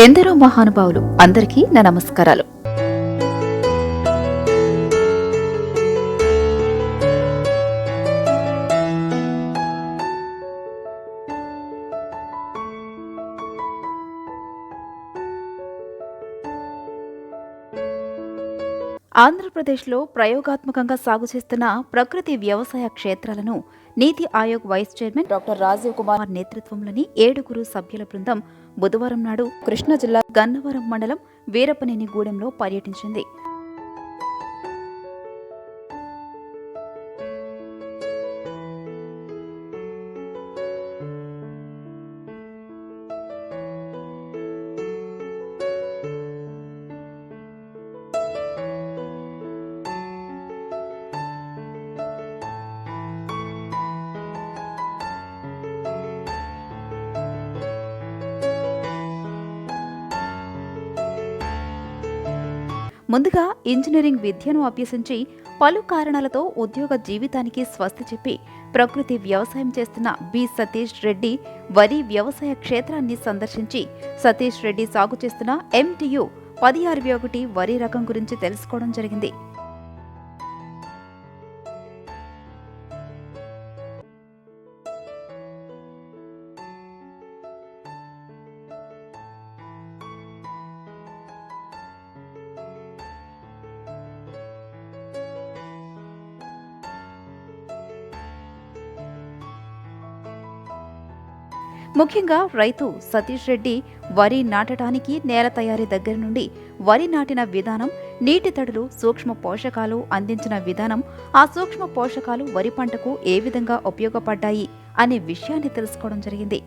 ఎందరో మహానుభావులు అందరికీ నా నమస్కారాలు. ఆంధ్రప్రదేశ్లో ప్రయోగాత్మకంగా సాగు చేస్తున్న ప్రకృతి వ్యవసాయ క్షేత్రాలను NITI Aayog vice chairman doctor Rajiv Kumar నేతృత్వంలోని 7 సభ్యుల బృందం బుధవారం నాడు కృష్ణా జిల్లా గన్నవరం మండలం వీరపనేనిగూడెంలో పర్యటించింది. ముందుగా ఇంజనీరింగ్ విద్యను అభ్యసించి పలు కారణాలతో ఉద్యోగ జీవితానికి స్వస్తి చెప్పి ప్రకృతి వ్యవసాయం చేస్తున్న బి సతీష్ రెడ్డి వరి వ్యవసాయ క్షేత్రాన్ని సందర్శించి సతీష్ రెడ్డి సాగు చేస్తున్న MTU 1061 వరి రకం గురించి తెలుసుకోవడం జరిగింది. ముఖ్యంగా రైతు సతీష్ రెడ్డి వరి నాటడానికి నేల తయారీ దగ్గర నుండి వరి నాటిన విధానం, నీటి తడులు, సూక్ష్మ పోషకాలు అందించిన విధానం, ఆ సూక్ష్మ పోషకాలు వరి పంటకు ఏ విధంగా ఉపయోగపడ్డాయి అనే విషయాన్ని తెలుసుకోవడం జరిగింది.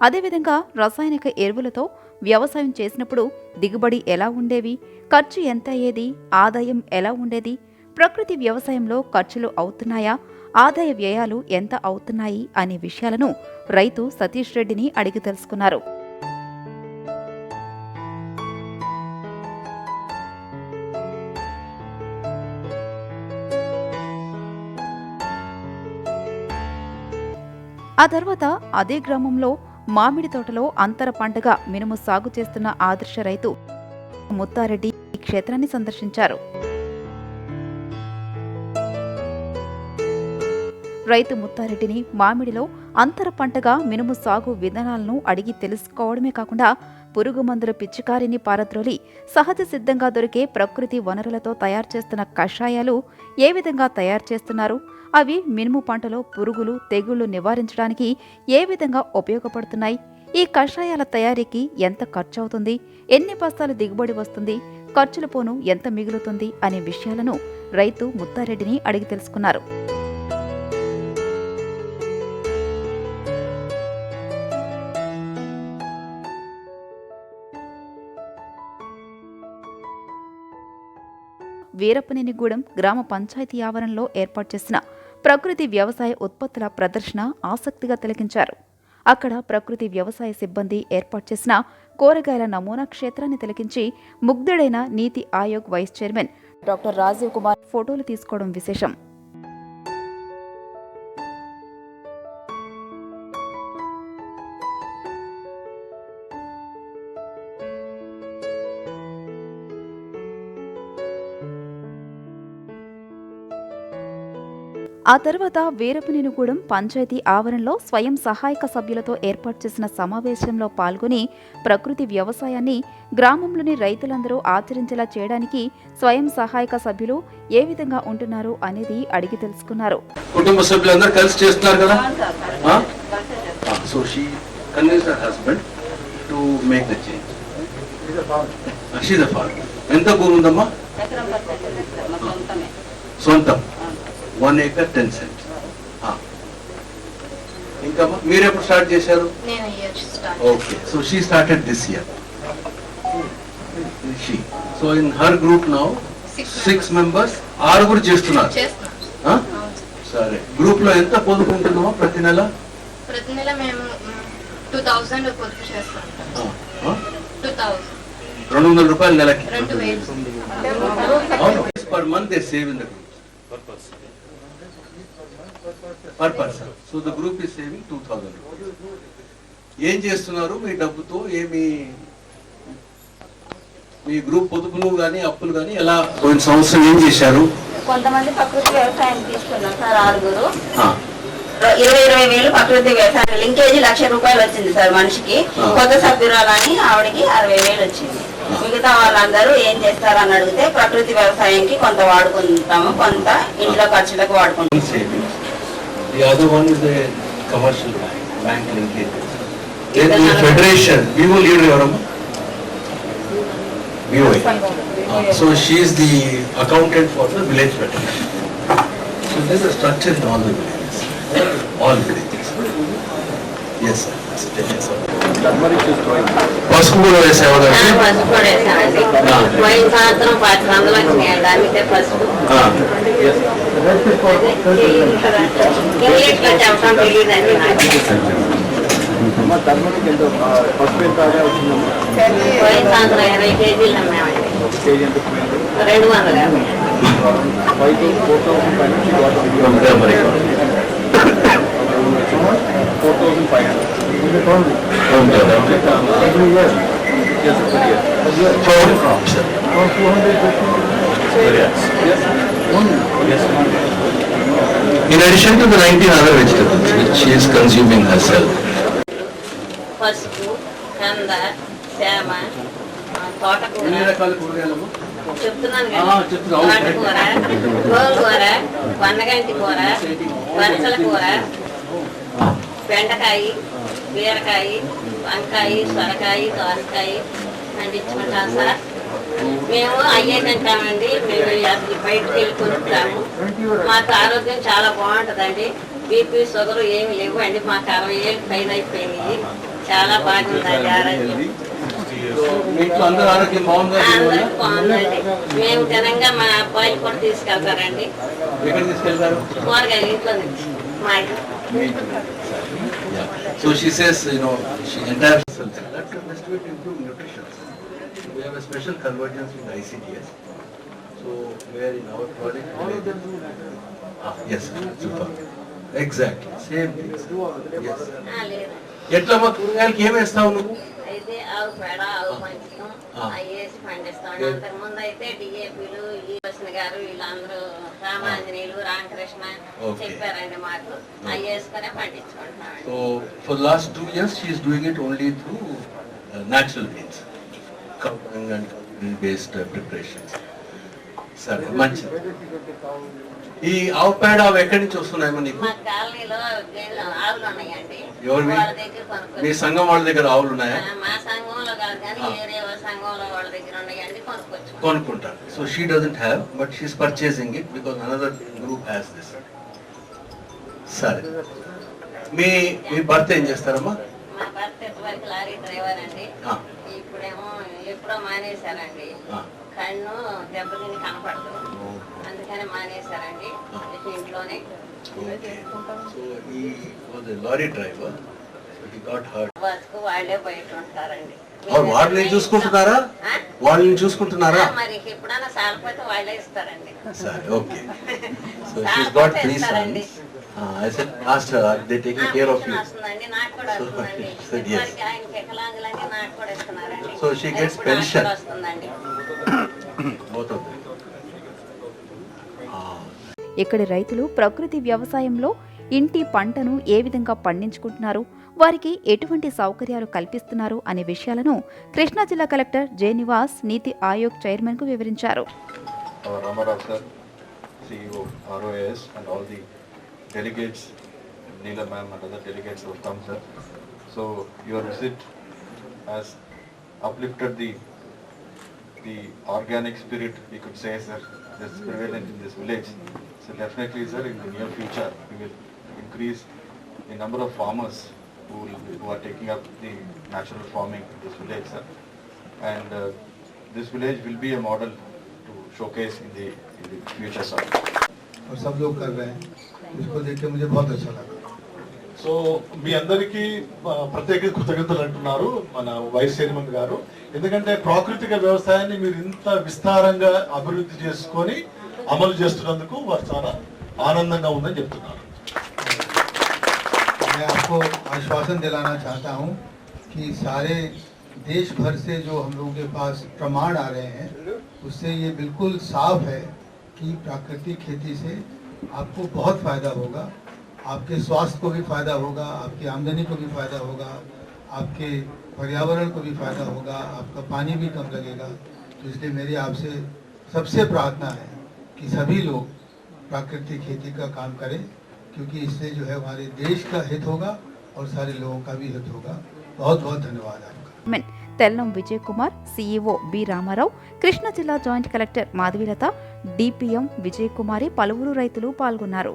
అదేవిధంగా రసాయనిక ఎరువులతో వ్యవసాయం చేసినప్పుడు దిగుబడి ఎలా ఉండేవి, ఖర్చు ఎంత అయ్యేది, ఆదాయం ఎలా ఉండేది, ప్రకృతి వ్యవసాయంలో ఖర్చులు అవుతున్నాయా, ఆదాయ వ్యయాలు ఎంత అవుతున్నాయి అనే విషయాలను రైతు సతీష్ రెడ్డిని అడిగి తెలుసుకున్నారు. ఆ తర్వాత అదే గ్రామంలో మామిడి తోటలో అంతర పంటగా మినుము సాగు చేస్తున్న ఆదర్శ రైతు ముత్తారెడ్డి ఈ క్షేత్రాన్ని సందర్శించారు. రైతు ముత్తారెడ్డిని మామిడిలో అంతర పంటగా మినుము సాగు విధానాలను అడిగి తెలుసుకోవడమే కాకుండా పురుగు మందుల పిచికారిని పారద్రోలి సహజ సిద్ధంగా దొరికే ప్రకృతి వనరులతో తయారు చేస్తున్న కషాయాలు ఏ విధంగా తయారు చేస్తున్నారు, అవి మినుము పంటలో పురుగులు, తెగుళ్లు నివారించడానికి ఏ విధంగా ఉపయోగపడుతున్నాయి, ఈ కషాయాల తయారీకి ఎంత ఖర్చు అవుతుంది, ఎన్ని బస్తాలు దిగుబడి వస్తుంది, ఖర్చుల పోను ఎంత మిగులుతుంది అనే విషయాలను రైతు ముత్తారెడ్డిని అడిగి తెలుసుకున్నారు. వీరపనేనిగూడెం గ్రామ పంచాయతీ ఆవరణలో ఏర్పాటు చేసిన ప్రకృతి వ్యవసాయ ఉత్పత్తుల ప్రదర్శన ఆసక్తిగా తిలకించారు. అక్కడ ప్రకృతి వ్యవసాయ సిబ్బంది ఏర్పాటు చేసిన కూరగాయల నమూనా క్షేత్రాన్ని తిలకించి ముగ్ధుడైన NITI Aayog vice chairman doctor Rajiv Kumar ఫోటోలు తీసుకోవడం విశేషం. ఆ తర్వాత వీరపనేనిగూడెం పంచాయతీ ఆవరణలో స్వయం సహాయక సభ్యులతో ఏర్పాటు చేసిన సమావేశంలో పాల్గొని ప్రకృతి వ్యవసాయాన్ని గ్రామంలోని రైతులందరూ ఆచరించేలా చేయడానికి స్వయం సహాయక సభ్యులు ఏ విధంగా ఉంటున్నారు అనేది అడిగి తెలుసుకున్నారు. కుటుంబ సభ్యులందరూ కలిసి చేస్తున్నారు కదా. So she convinced her husband to make the change. She is the father. ఎంత భూమి ఉందమ్మా? సొంతం 1 acre 10 cents. ఇంకా మీరు ఎప్పుడు స్టార్ట్ చేశారు? నేను year start. Okay, so she started this year. She so in her group now 6 members, 6 చేస్తున్నారు. చేస్తున్నాం. సరే, గ్రూప్ లో ఎంత పొదుపుకుంటున్నామో ప్రతి నెల? ప్రతి నెల మేము 2000 పొదుపు చేస్తాం. 2000 200 రూపాయలు నెలకి. 2000 per month they save in the group per person. So the group is saving 2000 rupees. ఏం చేస్తున్నారు మీ డబ్బుతో? మీ గ్రూప్ పొదుపులు కానీ అప్పులు కానీ ఎలా పోయిన సంవత్సరం ఏం చేశారు? కొంతమంది ప్రకృతి వ్యవసాయం తీసుకున్నాం సార్, 20 వేలు ప్రకృతి వ్యవసాయం లింకేజీ 1,00,000 రూపాయలు వచ్చింది సార్ మనిషికి. కొత్త సభ్యురాలని ఆవిడకి 60 వేలు వచ్చింది. మిగతా వాళ్ళందరూ ఏం చేస్తారని అడిగితే ప్రకృతి వ్యవసాయానికి కొంత వాడుకుంటాము, కొంత ఇంట్లో ఖర్చులకు వాడుకుంటాం. The other one is the commercial bank linkage. Then the federation, BO leader ఎవరమ్మా? BOI. So she is the accountant for the village federation. So there is a structure in all the villages. All villages. Yes sir. పసుపు కూడా వేసేవా? పసుపు కూడా వేసామండి. పోయిన సంవత్సరం 10,000 వచ్చినాయండి అమ్మితే పసుపు. ఇంగ్లీష్లో చెప్పడం తెలియదండి నాకు. పోయిన సంవత్సరం 20 కేజీలు అమ్మామండి. 250. In addition to the 19 other vegetables which she is consuming herself. పసుపు, కంద, శ్యామ, తోటకూర, చెప్తున్నాను కదా, తోటకూర, గోంగూర, వన్నగంటి కూర, వరసల కూర, బెండకాయ, బీరకాయ, వంకాయ, సొరకాయ, దోసకాయ పండించుకుంటాం సార్. మేము అయ్యే తింటామండి. మేము అసలు బయటకు వెళ్ళి కొనుక్కుంటాము. మాకు ఆరోగ్యం చాలా బాగుంటుందండి. బీపీ షుగర్ ఏమి లేవు అండి. మాకు 60 ఏళ్ళు పైన అయిపోయినాయి. చాలా బాగుందండి ఆరోగ్యం. అందరూ బాగుందండి. మేము తినంగా మా అబ్బాయిలు కూడా తీసుకెళ్తారండి. కూరగాయలు ఇంట్లో నుంచి మా So she says, she entire that best way to improve nutrition. We have a special convergence with ICDS. So where in our project, yes, super, exactly, same thing. Yes. ఎట్లమ్మా కూరగాయలకి ఏం వేస్తావు నువ్వు? అయితే ఆవు పేడ, ఆవు పంచకం అయ్యేసి పండిస్తాం. అంతకుముందు అయితే డిఏపీలు ఈశ్వర గారు వీళ్ళందరూ రామాంజనేయులు, రామకృష్ణ చెప్పారండి మాకు. అయ్యేసుకునే పండించుకుంటున్నాం. So for the last 2 years she is doing it only through natural means, cowering and based preparations. సరే, మంచిది. ఈ ఆవు పేడ అవి ఎక్కడి నుంచి వస్తున్నాయమ్మా నీకు? మా కాలనీలో ఆవులు ఉన్నాయండి. ఎవరివి? మీ సంఘం వాళ్ళ దగ్గర ఆవులు ఉన్నాయా? మా సంఘంలో కాదు కానీ వేరే సంఘంలో వాళ్ళ దగ్గర ఉన్నాయండి, కొనుక్కుంటారు. So she doesn't have, but she's purchasing it because another group has this. సరే, మీ భర్త ఏం చేస్తారమ్మా? మా భర్త వరకు లారీ డ్రైవర్ అండి. ఇప్పుడేమో ఎప్పుడో మానేశారండి. కన్ను దెబ్బతిని కనపడదు, అందుకని మానేశారండి. ఇంట్లోనే లారీ డ్రైవర్ బతుకు వాళ్ళే బయట ఉంటారండి. వాళ్ళని చూసుకుంటున్నారా? వాళ్ళని చూసుకుంటున్నారా? మరి ఎప్పుడైనా సాలపోతే వాళ్ళే ఇస్తారండి. సరే, okay. So she's got 3 sons. I said asked her, are they taking care of you? వస్తుందండి, నాకు కూడా వస్తుందండి. ఇప్పటికి ఆయనకి వికలాంగులన్నీ నాకు కూడా ఇస్తున్నారండి. So she gets pension. వస్తుందండి. Both of them. ఇక్కడి రైతులు ప్రకృతి వ్యవసాయంలో ఇంటి పంటను ఏ విధంగా పండించుకుంటున్నారు, వారికి ఎటువంటి సౌకర్యాలు కల్పిస్తున్నారు అనే విషయాలను కృష్ణా జిల్లా కలెక్టర్ జె నివాస్ నీతి ఆయోగ్ చైర్మన్ కు వివరించారు. Delegates, Neela ma'am and other delegates have come, sir. So your visit has uplifted the organic spirit, we could say, sir, that's prevalent in this village. So definitely, sir, in the near future, we will increase the number of farmers who are taking up the natural farming in this village, sir. And this village will be a model to showcase in the future, sir. और सब लोग कर रहे हैं, इसको देख के मुझे बहुत अच्छा लगा. సో మీ అందరికీ ప్రత్యేక కృతజ్ఞతలు అంటున్నారు మన వైస్ చైర్మన్ గారు, ఎందుకంటే ప్రాకృతిక వ్యవసాయాన్ని మీరు ఇంత విస్తారంగా అభివృద్ధి చేసుకొని అమలు చేస్తున్నందుకు వారు చాలా ఆనందంగా ఉందని చెప్తున్నారు. मैं आपको आश्वासन दिलाना चाहता हूं कि सारे देश भर से जो हम लोगों के पास प्रमाण आ रहे हैं उससे ये बिल्कुल साफ है कि प्राकृतिक खेती से आपको बहुत फायदा होगा. आपके स्वास्थ्य को भी फायदा होगा, आपकी आमदनी को भी फायदा होगा, आपके पर्यावरण को भी फायदा होगा, आपका पानी भी कम लगेगा. तो इसलिए मेरी आपसे सबसे प्रार्थना है कि सभी लोग प्राकृतिक खेती का काम करें, क्योंकि इससे जो है हमारे देश का हित होगा और सारे लोगों का भी हित होगा. बहुत बहुत धन्यवाद आपका. Chairman Tellam Vijay Kumar, CEO B Ramarao, Krishna జిల్లా joint collector Madhavilatha, DPM Vijay Kumari, పలువురు రైతులు పాల్గొన్నారు.